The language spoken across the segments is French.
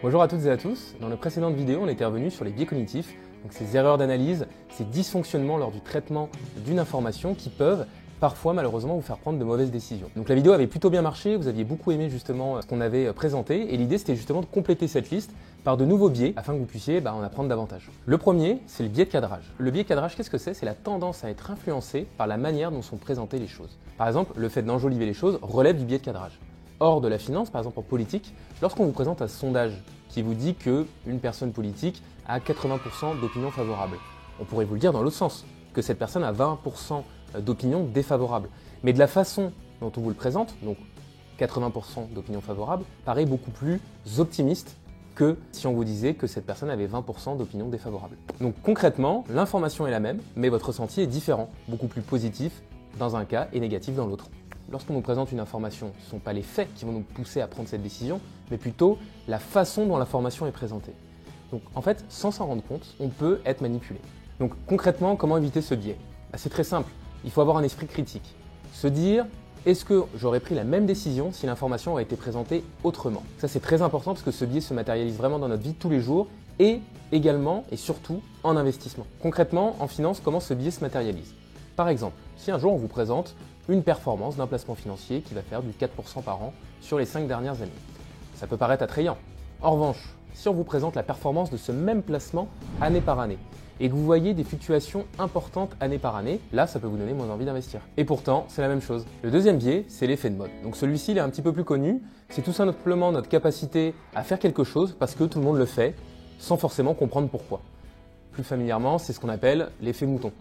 Bonjour à toutes et à tous. Dans nos précédentes vidéos, on était revenu sur les biais cognitifs, donc ces erreurs d'analyse, ces dysfonctionnements lors du traitement d'une information qui peuvent parfois malheureusement vous faire prendre de mauvaises décisions. Donc la vidéo avait plutôt bien marché, vous aviez beaucoup aimé justement ce qu'on avait présenté et l'idée c'était justement de compléter cette liste par de nouveaux biais afin que vous puissiez en apprendre davantage. Le premier, c'est le biais de cadrage. Le biais de cadrage, qu'est-ce que c'est? C'est la tendance à être influencé par la manière dont sont présentées les choses. Par exemple, le fait d'enjoliver les choses relève du biais de cadrage. Hors de la finance, par exemple en politique, lorsqu'on vous présente un sondage qui vous dit qu'une personne politique a 80% d'opinions favorables, on pourrait vous le dire dans l'autre sens, que cette personne a 20% d'opinions défavorables. Mais de la façon dont on vous le présente, donc 80% d'opinions favorables, paraît beaucoup plus optimiste que si on vous disait que cette personne avait 20% d'opinions défavorables. Donc concrètement, l'information est la même, mais votre ressenti est différent, beaucoup plus positif dans un cas et négatif dans l'autre. Lorsqu'on nous présente une information, ce ne sont pas les faits qui vont nous pousser à prendre cette décision, mais plutôt la façon dont l'information est présentée. Donc en fait, sans s'en rendre compte, on peut être manipulé. Donc concrètement, comment éviter ce biais? C'est très simple, il faut avoir un esprit critique. Se dire, est-ce que j'aurais pris la même décision si l'information aurait été présentée autrement? Ça c'est très important parce que ce biais se matérialise vraiment dans notre vie de tous les jours et également et surtout en investissement. Concrètement, en finance, comment ce biais se matérialise? Par exemple, si un jour on vous présente une performance d'un placement financier qui va faire du 4% par an sur les 5 dernières années. Ça peut paraître attrayant. En revanche, si on vous présente la performance de ce même placement année par année et que vous voyez des fluctuations importantes année par année, là ça peut vous donner moins envie d'investir. Et pourtant, c'est la même chose. Le deuxième biais, c'est l'effet de mode. Donc celui-ci, il est un petit peu plus connu. C'est tout simplement notre capacité à faire quelque chose parce que tout le monde le fait sans forcément comprendre pourquoi. Plus familièrement, c'est ce qu'on appelle l'effet mouton.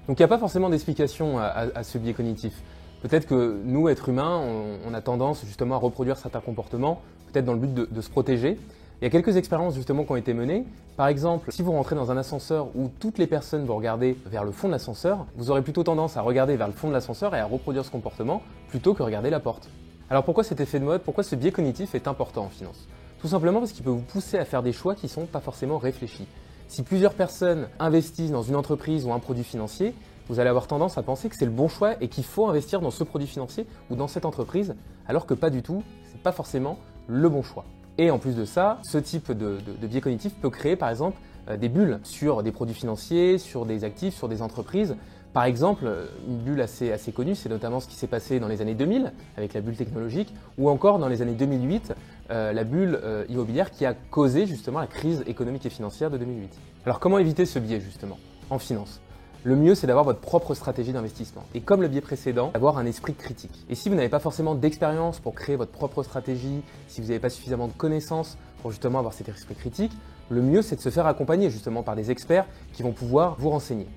Donc il n'y a pas forcément d'explication à ce biais cognitif. Peut-être que nous, êtres humains, on a tendance justement à reproduire certains comportements, peut-être dans le but de se protéger. Il y a quelques expériences justement qui ont été menées. Par exemple, si vous rentrez dans un ascenseur où toutes les personnes vont regarder vers le fond de l'ascenseur, vous aurez plutôt tendance à regarder vers le fond de l'ascenseur et à reproduire ce comportement plutôt que regarder la porte. Alors pourquoi cet effet de mode? Pourquoi ce biais cognitif est important en finance? Tout simplement parce qu'il peut vous pousser à faire des choix qui ne sont pas forcément réfléchis. Si plusieurs personnes investissent dans une entreprise ou un produit financier, vous allez avoir tendance à penser que c'est le bon choix et qu'il faut investir dans ce produit financier ou dans cette entreprise, alors que pas du tout, ce n'est pas forcément le bon choix. Et en plus de ça, ce type de biais cognitif peut créer par exemple des bulles sur des produits financiers, sur des actifs, sur des entreprises. Par exemple, une bulle assez connue, c'est notamment ce qui s'est passé dans les années 2000 avec la bulle technologique ou encore dans les années 2008, la bulle immobilière qui a causé justement la crise économique et financière de 2008. Alors comment éviter ce biais justement en finance? Le mieux, c'est d'avoir votre propre stratégie d'investissement. Et comme le biais précédent, d'avoir un esprit critique. Et si vous n'avez pas forcément d'expérience pour créer votre propre stratégie, si vous n'avez pas suffisamment de connaissances pour justement avoir cet esprit critique, le mieux, c'est de se faire accompagner justement par des experts qui vont pouvoir vous renseigner.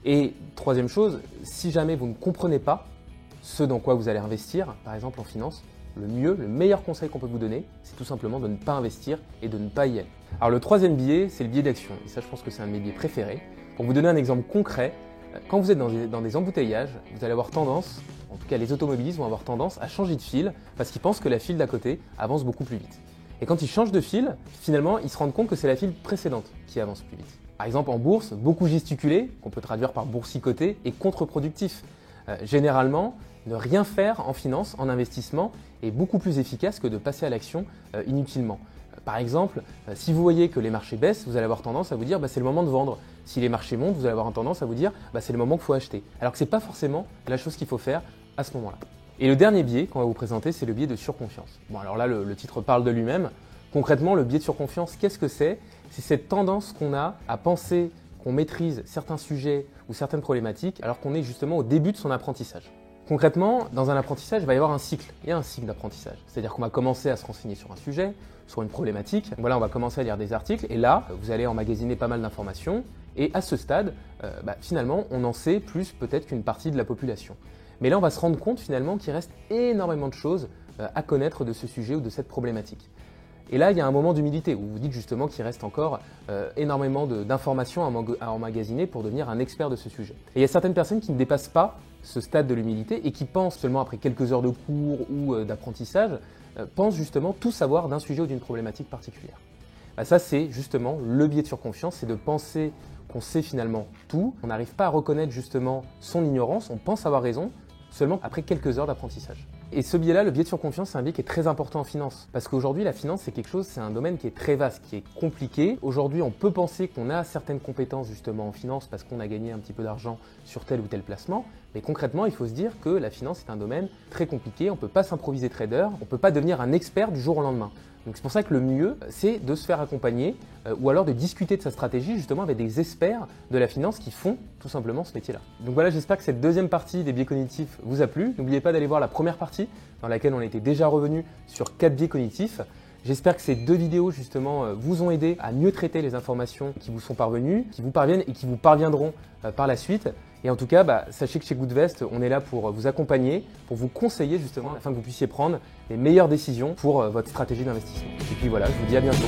Et troisième chose, si jamais vous ne comprenez pas ce dans quoi vous allez investir, par exemple en finance, le meilleur conseil qu'on peut vous donner, c'est tout simplement de ne pas investir et de ne pas y aller. Alors le troisième biais, c'est le biais d'action. Et ça, je pense que c'est un de mes biais préférés. Pour vous donner un exemple concret, quand vous êtes dans des embouteillages, vous allez avoir tendance, en tout cas les automobilistes vont avoir tendance à changer de fil parce qu'ils pensent que la file d'à côté avance beaucoup plus vite. Et quand ils changent de fil, finalement, ils se rendent compte que c'est la file précédente qui avance plus vite. Par exemple, en bourse, beaucoup gesticuler, qu'on peut traduire par boursicoter, est contre-productif. Généralement, ne rien faire en finance, en investissement, est beaucoup plus efficace que de passer à l'action inutilement. Par exemple, si vous voyez que les marchés baissent, vous allez avoir tendance à vous dire c'est le moment de vendre. Si les marchés montent, vous allez avoir tendance à vous dire c'est le moment qu'il faut acheter. Alors que ce n'est pas forcément la chose qu'il faut faire à ce moment-là. Et le dernier biais qu'on va vous présenter, c'est le biais de surconfiance. Bon alors là, le titre parle de lui-même. Concrètement, le biais de surconfiance, qu'est-ce que c'est? C'est cette tendance qu'on a à penser qu'on maîtrise certains sujets ou certaines problématiques alors qu'on est justement au début de son apprentissage. Concrètement, dans un apprentissage, il va y avoir un cycle. Il y a un cycle d'apprentissage. C'est-à-dire qu'on va commencer à se renseigner sur un sujet, sur une problématique. Voilà, on va commencer à lire des articles et là, vous allez emmagasiner pas mal d'informations. Et à ce stade, finalement, on en sait plus peut-être qu'une partie de la population. Mais là, on va se rendre compte finalement qu'il reste énormément de choses à connaître de ce sujet ou de cette problématique. Et là, il y a un moment d'humilité où vous dites justement qu'il reste encore énormément d'informations à emmagasiner pour devenir un expert de ce sujet. Et il y a certaines personnes qui ne dépassent pas ce stade de l'humilité et qui pensent seulement après quelques heures de cours ou d'apprentissage, pensent justement tout savoir d'un sujet ou d'une problématique particulière. Ça, c'est justement le biais de surconfiance, c'est de penser qu'on sait finalement tout, on n'arrive pas à reconnaître justement son ignorance, on pense avoir raison seulement après quelques heures d'apprentissage. Et ce biais-là, le biais de surconfiance, c'est un biais qui est très important en finance. Parce qu'aujourd'hui, la finance, c'est un domaine qui est très vaste, qui est compliqué. Aujourd'hui, on peut penser qu'on a certaines compétences justement en finance parce qu'on a gagné un petit peu d'argent sur tel ou tel placement. Mais concrètement, il faut se dire que la finance est un domaine très compliqué. On ne peut pas s'improviser trader, on ne peut pas devenir un expert du jour au lendemain. Donc c'est pour ça que le mieux, c'est de se faire accompagner ou alors de discuter de sa stratégie justement avec des experts de la finance qui font tout simplement ce métier-là. Donc voilà, j'espère que cette deuxième partie des biais cognitifs vous a plu. N'oubliez pas d'aller voir la première partie dans laquelle on était déjà revenu sur 4 biais cognitifs. J'espère que ces 2 vidéos justement vous ont aidé à mieux traiter les informations qui vous sont parvenues, qui vous parviennent et qui vous parviendront par la suite. Et en tout cas, sachez que chez Goodvest, on est là pour vous accompagner, pour vous conseiller justement afin que vous puissiez prendre les meilleures décisions pour votre stratégie d'investissement. Et puis voilà, je vous dis à bientôt.